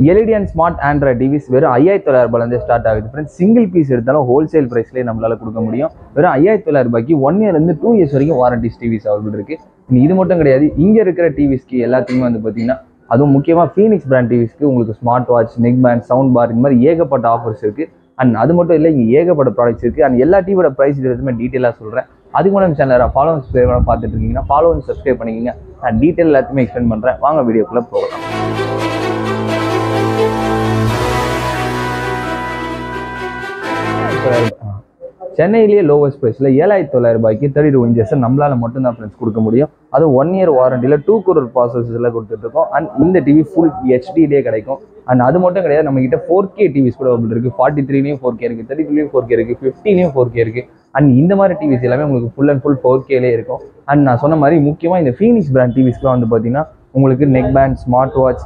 LED and smart Android TVS வெறும் 5900 start ஆகுது friends. Single piece எடுத்தாலும் ஹோல்சேல் ப்ரைஸ்லேயே நம்மளால கொடுக்க முடியும். வெறும் 5900 1 இயர்லேருந்து 2 இயர்ஸ் வரைக்கும் வாரண்டிஸ் டிவிஸ் அவைலபிள் இருக்கு. இது மட்டும் கிடையாது, இங்கே இருக்கிற டிவிஸ்க்கு எல்லாத்துக்குமே வந்து பார்த்தீங்கன்னா அதுவும் முக்கியமாக ஃபீனிக்ஸ் பிராண்ட் டிவிஸ்க்கு உங்களுக்கு smart watch, neck band, sound bar இந்த மாதிரி ஏகப்பட்ட ஆஃபர்ஸ் இருக்கு. அண்ட் அது மட்டும் இல்லை, இங்கே ஏகப்பட்ட ப்ராடக்ட்ஸ் இருக்கு. அண்ட் எல்லா டிவியோட ப்ரைஸ் எல்லாத்துமே டீட்டெயிலாக சொல்கிறேன். அதுக்கு முன்னாடி சேனலில் ஃபாலோ சப்ஸ்கிரைப் பார்த்துட்டு இருக்கீங்கன்னா ஃபாலோ சப்ஸ்கிரைப் பண்ணிக்கிங்க. நான் டீட்டெயில் எல்லாத்தையுமே எக்ஸ்பிளைன் பண்ணுறேன். வாங்க வீடியோக்குள்ளே போகலாம். சென்னையிலேயே லோவஸ்ட் ப்ரைஸில் 7900 32 இன்ச்சஸ் நம்மளால மட்டும்தான் ஃப்ரெண்ட்ஸ் கொடுக்க முடியும். அது 1 இயர் வாரண்டியில் 2 crore ப்ராசஸில் கொடுத்துட்ருக்கோம். அண்ட் இந்த டிவி ஃபுல் ஹெச்டிலே கிடைக்கும். அண்ட் அது மட்டும் கிடையாது, நம்மகிட்ட 4K டிவிஸ் கூட அவைலபிள் இருக்குது. 43லேயும் 4K இருக்குது, 32லேயும் 4K இருக்குது, 15லேயும் 4K இருக்குது. அண்ட் இந்த மாதிரி டிவிஸ் எல்லாமே உங்களுக்கு ஃபுல் அண்ட் ஃபுல் 4Kலே இருக்கும். அண்ட் நான் சொன்ன மாதிரி முக்கியமாக இந்த ஃபீனிக்ஸ் பிராண்ட் டிவிஸ்க்குலாம் வந்து பார்த்தீங்கன்னா உங்களுக்கு neck band, smart watch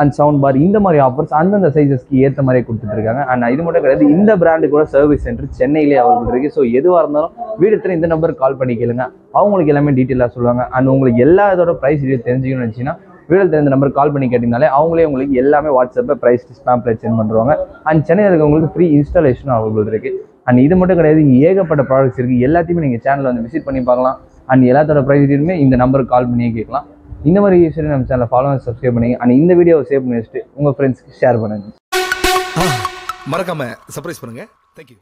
and sound bar இந்த மாதிரி ஆஃபர்ஸ் அந்தந்த சைஸஸ்க்கு ஏற்ற மாதிரி கொடுத்துட்டு இருக்காங்க. அண்ட் இது மட்டும் கிடையாது, இந்த பிராண்டு கூட சர்வீஸ் சென்டர் சென்னையிலே அவைலபிள் இருக்குது. ஸோ எதுவாக இருந்தாலும் வீடு இந்த நம்பருக்கு கால் பண்ணி கேளுங்க, அவங்களுக்கு எல்லாமே டீட்டெயிலாக சொல்லுவாங்க. அண்ட் உங்களுக்கு எல்லா இதோட ப்ரைஸ் தெரிஞ்சுக்கணும்னு நினச்சிங்கன்னா வீடு இந்த நம்பருக்கு கால் பண்ணி கேட்டிங்கனாலே அவங்களே உங்களுக்கு எல்லாமே வாட்ஸ்அப்பில் ப்ரைஸ் ஸ்னாப்பில் சென்ட் பண்ணுவாங்க. அண்ட் சென்னையில் இருக்கவங்களுக்கு ஃப்ரீ இன்ஸ்டாலேஷனும் அவைலபிள் இருக்குது. அண்ட் இது மட்டும் கிடையாது, ஏகப்பட்ட ப்ராடக்ட்ஸ் இருக்குது. எல்லாத்தையுமே நீங்கள் சேனலில் வந்து விசிட் பண்ணி பார்க்கலாம். அண்ட் எல்லாத்தோட ப்ரைஸுமே இந்த நம்பருக்கு கால் பண்ணியே கேட்கலாம். இந்த மாதிரி விஷயம் நம்ம சேனலை ஃபாலோ சப்ஸ்கிரைப் பண்ணி அண்ட் இந்த வீடியோவை சேவ் பண்ணி வச்சுட்டு உங்கள் ஃப்ரெண்ட்ஸ்க்கு ஷேர் பண்ணுங்க. மறக்காம சர்ப்ரைஸ் பண்ணுங்க. தேங்க்யூ.